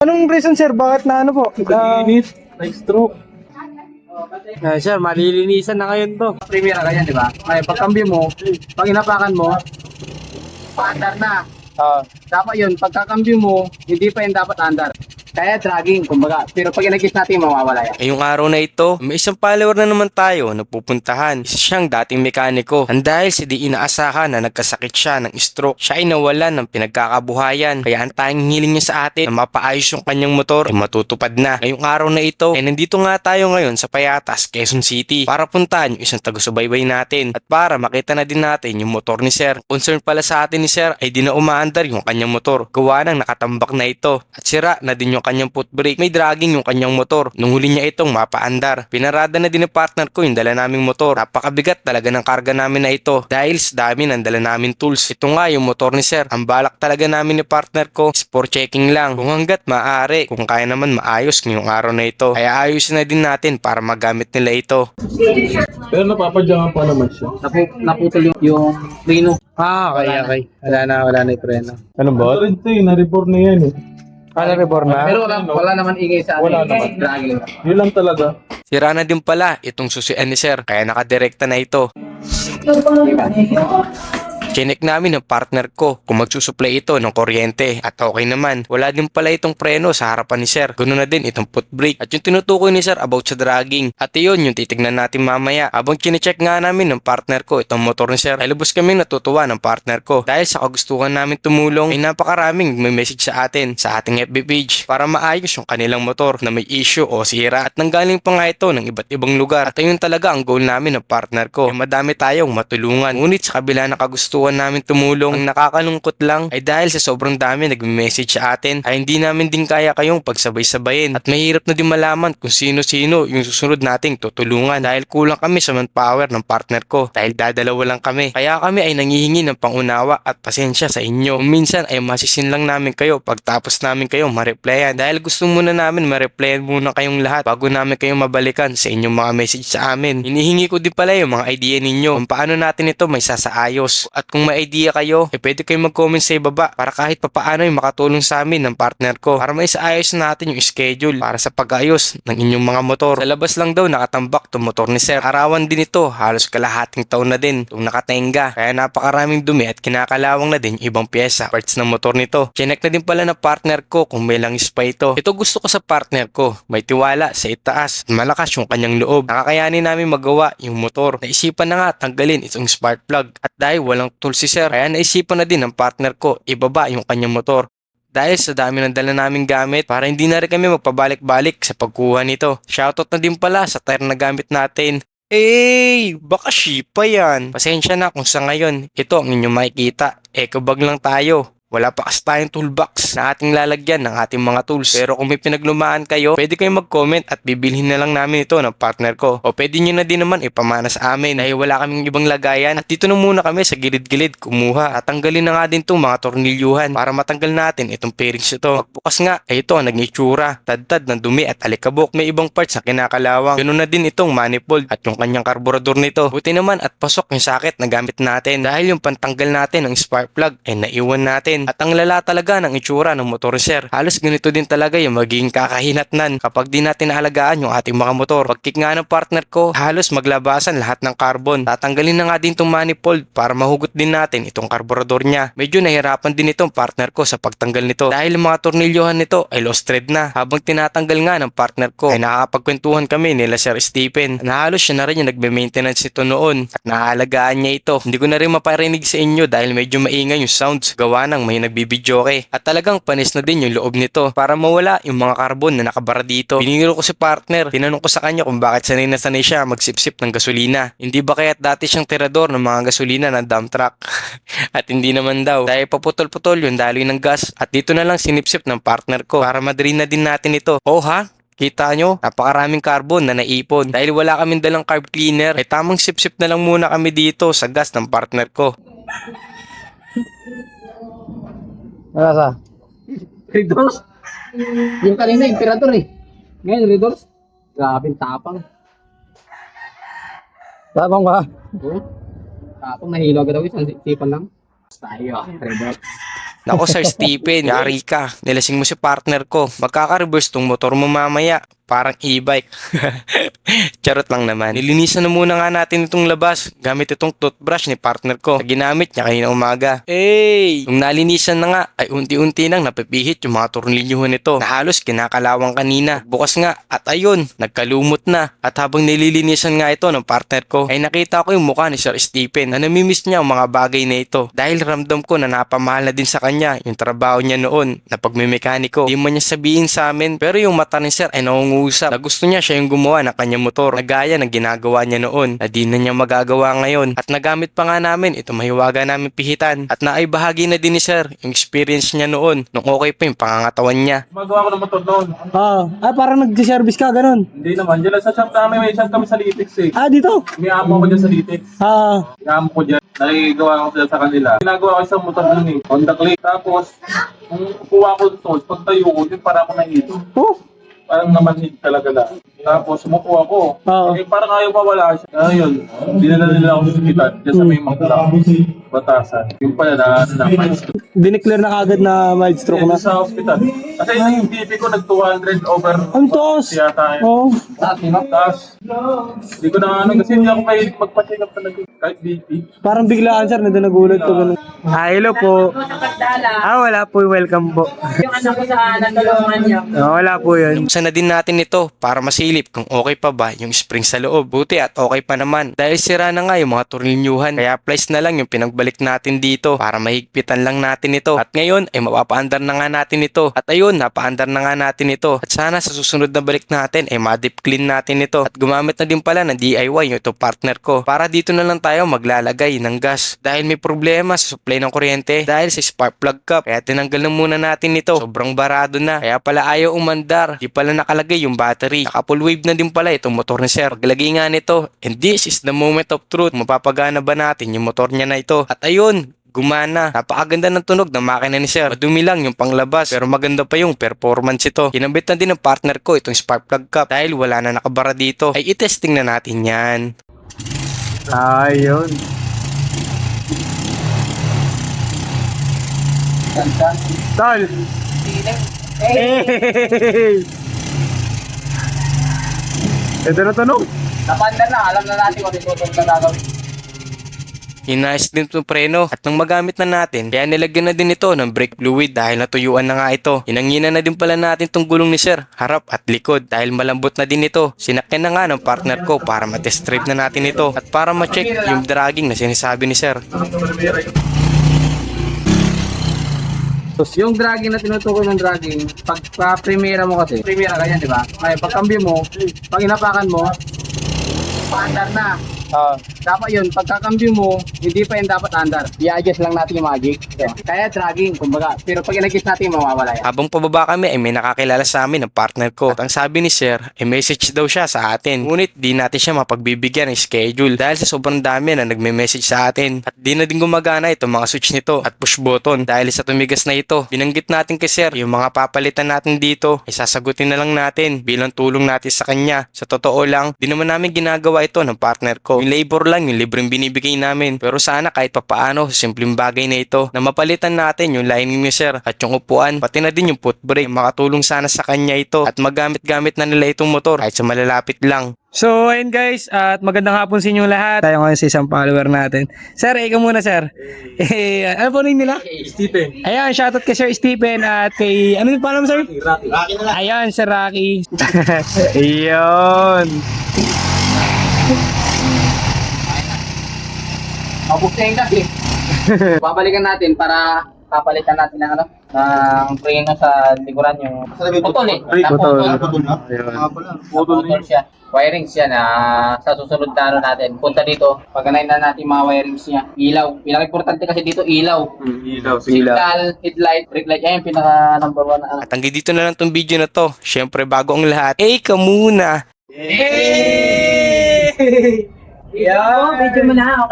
Anong reason sir? Bakit na ano po? Init, like stroke. Sir, malilinisan na ngayon to. Primera ganyan, di ba? May pagkambyo mo, pag inapakan mo, paandar na. Dapat yun, pagkakambyo mo, hindi pa yun dapat andar. Kaya dragging, kumbaga. Pero pag inagis natin, mawawala yan. Ngayong araw na ito, may isang follower na naman tayo na pupuntahan. Isa siyang dating mekaniko. Ang dahil sa di inaasahan na nagkasakit siya ng stroke, siya ay nawalan ng pinagkakabuhayan. Kaya ang tanging hiling niya sa atin na mapaayos yung kanyang motor ay matutupad na. Ngayong araw na ito, ay nandito nga tayo ngayon sa Payatas, Quezon City para puntahan yung isang taga-subaybay natin at para makita na din natin yung motor ni Sir. Concern pala sa atin ni Sir ay di na umaandar yung kanyang motor. Gawa ng nakatambak na ito at sira na din yung kanyang foot brake. May dragging yung kanyang motor. Nung huli niya itong mapaandar. Pinarada na din ng partner ko yung dala naming motor. Napakabigat talaga ng karga namin na ito dahil sa dami ng dala naming tools. Ito nga yung motor ni Sir. Ang balak talaga namin ni partner ko is for checking lang kung hanggat maaari. Kung kaya naman maayos ngayong araw na ito. Kaya ayusin na din natin para magamit nila ito. Pero napapadyaman pa naman siya. Naputol yung preno. Okay. Wala na yung preno. Ano ba? Ito rin, na-report na yan eh. Reborn na? Pero wala naman ingay sa atin. Wala naman. Dragging. Yun lang talaga. Sira na din pala itong susian ni Sir. Kaya nakadirekta na ito. Chinek namin ng partner ko kung magsusupply ito ng kuryente at okay naman. Wala din pala itong preno sa harapan ni Sir. Ganoon na din itong foot brake at yung tinutukoy ni Sir about sa dragging. At iyon yung titignan natin mamaya. Habang chinecheck nga namin ng partner ko itong motor ni Sir ay lubos kami natutuwa ng partner ko. Dahil sa kagustuhan namin tumulong ay napakaraming may message sa atin sa ating FB page para maayos yung kanilang motor na may issue o sira at nanggaling pa nga ito ng iba't ibang lugar. At ayun talaga ang goal namin ng partner ko. Ay madami tayong matulungan. Ngunit sa kabila na kagustuhan namin tumulong, ang nakakalungkot lang ay dahil sa sobrang dami nagme-message sa atin ay hindi namin din kaya kayong pagsabay-sabayin at mahirap na din malaman kung sino-sino yung susunod nating tutulungan dahil kulang kami sa manpower ng partner ko dahil dadalawa lang kami. Kaya kami ay nangihingi ng pangunawa at pasensya sa inyo. Kung minsan ay masisin lang namin kayo pagtapos namin kayo ma-replyan dahil gusto muna namin ma-replyan muna kayong lahat bago namin kayong mabalikan sa inyong mga message sa amin. Hinihingi ko din pala yung mga idea ninyo kung paano natin ito may sasaayos. At kung may idea kayo, pwede kayong mag-comment sa ibaba para kahit papaano ay makatulong sa amin ng partner ko para maisaayos natin yung schedule para sa pag-ayos ng inyong mga motor. Sa labas lang daw nakatambak itong motor ni Sir. Arawan din ito, halos kalahating taon na din itong nakatenga. Kaya napakaraming dumi at kinakalawang na din yung ibang pyesa, parts ng motor nito. Chinek na din pala ng partner ko kung may langis pa ito. Ito gusto ko sa partner ko, may tiwala sa itaas at malakas yung kanyang loob. Nakakayanin namin magawa yung motor. Naisipan na nga tanggalin itong spark plug at dahil walang tool si Sir, kaya naisipan na din ng partner ko ibaba yung kanyang motor. Dahil sa dami ng dala naming gamit para hindi na rin kami magpabalik-balik sa pagkuha nito. Shoutout na din pala sa tire na gamit natin. Baka shipa yan. Pasensya na kung sa ngayon ito ang inyong makikita. Eco bag lang tayo. Wala pa kasi tayong toolbox na ating lalagyan ng ating mga tools. Pero kung may pinaglumaan kayo, pwede kayong mag-comment at bibilhin na lang namin ito ng partner ko. O pwede nyo na din naman ipamana sa amin dahil wala kaming ibang lagayan. At dito na muna kami sa gilid-gilid kumuha. At tanggalin na nga din itong mga tornilyuhan para matanggal natin itong pairings ito. Pagbukas nga, ay ito ang nag-itsura. Tad-tad ng dumi at alikabok. May ibang parts na kinakalawang. Ganoon na din itong manifold at yung kanyang karburador nito. Buti naman at pasok yung socket na gamit natin. Dahil yung pantanggal natin ng spark plug ay naiwan natin. At ang lala talaga ng itsura ng motor ni Sir. Halos ganito din talaga yung magiging kakahinatnan kapag di natin naalagaan yung ating mga motor. Pagkick nga ng partner ko, halos maglabasan lahat ng carbon. Tatanggalin na nga din itong manifold para mahugot din natin itong karburador niya. Medyo nahirapan din itong partner ko sa pagtanggal nito dahil yung mga tornilyohan nito ay lost thread na. Habang tinatanggal nga ng partner ko ay nakakapagkwentuhan kami nila Sir Stephen na halos siya na rin yung nagbe-maintenance nito noon at naalagaan niya ito. Hindi ko na rin maparinig sa inyo dahil medyo maingay yung sounds gawa ng may nagbibidyoke. At talagang panis na din yung loob nito para mawala yung mga carbon na nakabara dito. Biniro ko si partner, tinanong ko sa kanya kung bakit sanay na sanay siya magsipsip ng gasolina. Hindi ba kaya't dati siyang tirador ng mga gasolina ng dump truck? At hindi naman daw dahil paputol-putol yung daloy ng gas at dito na lang sinipsip ng partner ko para madrin na din natin ito. Oh ha? Kita nyo, napakaraming carbon na naipon. Dahil wala kaming dalang carb cleaner, ay tamang sip-sip na lang muna kami dito sa gas ng partner ko. Wala sa? Redors. Yung kanina, Imperator eh. Ngayon, Redors. Grabe, tapang. Tapang ba? Tapang, nahilo agad ako. Isang sipan lang. Tayo, Redors. Nako Sir Stephen, yari ka. Nilasing mo si partner ko. Magkaka-reverse tong motor mo mamaya. Parang e-bike. Charot lang naman. Nilinisan na muna nga natin itong labas gamit itong toothbrush ni partner ko na ginamit niya kanina umaga. Hey! Nung nalinisan na nga ay unti-unti nang napipihit yung mga tornilyuhan nito na halos kinakalawang kanina. Bukas nga at ayun, nagkalumot na. At habang nililinisan nga ito ng partner ko ay nakita ko yung mukha ni Sir Stephen na namimiss niya ang mga bagay na ito dahil ramdam ko na napamahal na din sa kanya yung trabaho niya noon na pagmemekaniko. Di man niya sabihin sa amin pero yung mata ni Sir ay nangungusap na gusto niya siya yung gumawa ng kanyang motor na gaya ng ginagawa niya noon na di na niya magagawa ngayon. At nagamit pa nga namin ito mahiwaga namin pihitan at naibahagi na din ni Sir yung experience niya noon nung okay pa yung pangangatawan niya. Magawa ko ng motor noon. Parang nag-service ka, ganun. Hindi naman. Diyan lang sa shop namin. May shop kami sa Litex eh. Dito? May amo ko dyan sa Litex. May amo ko dyan. Nakigawa ko sila sa kanila. Ginagawa ko isang motor nun eh. Honda Click. Tapos, kung kuha ko ito, pag tayo ko, yung para ako nahito. Parang namanhid talaga lang. Tapos, sumuko ako. Eh, parang ayaw mawala siya. Ayun, dinala nila ako sa hospital. Diyan sa may Magdala. Batasan. Yung pala na mild stroke. Dineclare na kagad na mild stroke na. Sa hospital. Kasi yung BP ko nag 200 over. Ang taas! Yata yun. Oo. Taas. Hindi ko na ano kasi hindi ako mahilig magpa-check up talaga. Kahit BP. Parang biglaan, sir, na nagulat ko. Ganun. Hello po. Wala po. Welcome po. Yung anak ko sa natulungan niya. Wala po yun. Buksan na din natin ito para masilip kung okay pa ba yung spring sa loob. Buti at okay pa naman. Dahil sira na nga yung mga tornilyuhan. Kaya plies na lang yung pinagbalik natin dito para mahigpitan lang natin ito. At ngayon ay mapapaandar na nga natin ito. At ayun, napaandar na nga natin ito. At sana sa susunod na balik natin ay ma-deep clean natin ito. At gumamit na din pala ng DIY yung ito partner ko. Para dito na lang tayo maglalagay ng gas. Dahil may problema sa supply ng kuryente dahil sa spark plug cap. Kaya tinanggal na muna natin ito. Sobrang barado na. Kaya pala ayaw umandar. Di pala nakalagay yung battery. Naka full wave na din pala itong motor ni Sir. Paglagay nga nito, and this is the moment of truth. Mapapagana ba natin yung motor niya na ito? At ayun, gumana. Napakaganda ng tunog ng makina ni Sir. Madumi lang yung panglabas pero maganda pa yung performance ito. Kinabit na din ng partner ko itong spark plug cap dahil wala na nakabara dito. Ay itesting na natin yan. Ayun. Tol! Hey! Ito na tunog. Napanda na, alam na natin kung itutunod na gagawin. Hinayos din itong preno at nang magamit na natin, kaya nilagyan na din ito ng brake fluid dahil natuyuan na nga ito. Hinanginan na din pala natin itong gulong ni Sir, harap at likod dahil malambot na din ito. Sinakyan na nga ng partner ko para matest drive na natin ito at para ma-check yung dragging na sinasabi ni Sir. Yung dragging na tinutukoy ng dragging, pag primera mo kasi, primera ganyan, di ba? Ay, pag cambio mo, pag inapakan mo, paandar na. Dapat yun, pagkakambyo mo, hindi pa yun dapat andar. I-adjust lang natin yung magic. Kaya dragging, kumbaga. Pero pag in-adjust natin, mawawala yan. Habang pababa kami ay may nakakilala sa amin ng partner ko. At ang sabi ni Sir, ay message daw siya sa atin. Ngunit di natin siya mapagbibigyan ng schedule dahil sa sobrang dami na nagme-message sa atin. At di na din gumagana itong mga switch nito at push button dahil sa tumigas na ito. Binanggit natin kay Sir, yung mga papalitan natin dito ay sasagutin na lang natin bilang tulong natin sa kanya. Sa totoo lang, di naman namin ginagawa ito ng partner ko. Yung labor lang, yung libreng binibigay namin. Pero sana kahit papaano sa simpleng bagay na ito na mapalitan natin yung lining ni Sir at yung upuan, pati na din yung foot brake. Makatulong sana sa kanya ito at magamit-gamit na nila itong motor kahit sa malalapit lang. So, ayun guys, at magandang hapon sa inyo lahat. Tayo ngayon sa isang follower natin. Sir, ikaw muna, sir. Ano po rin nila? Stephen. Ayan, shoutout kay Sir Stephen at kay, ano yung pangalan mo, sir? Rocky na lang. Ayan, Sir Rocky. Ayun. Mabuksing kasi. Babalikan natin para papalitan natin ng ano, ng preno sa likuran yung putol eh. Putol siya. Wiring siya na sa susunod na ano natin. Punta dito, paganayin na natin mga wirings niya. Ilaw. Pinaka-importante kasi dito, ilaw. Ilaw. Signal, headlight, brake light. Ayan, pinaka number 1 na ano. At hanggang dito na lang tong video na to. Syempre bago ang lahat, ka muna! Yo, video mo na.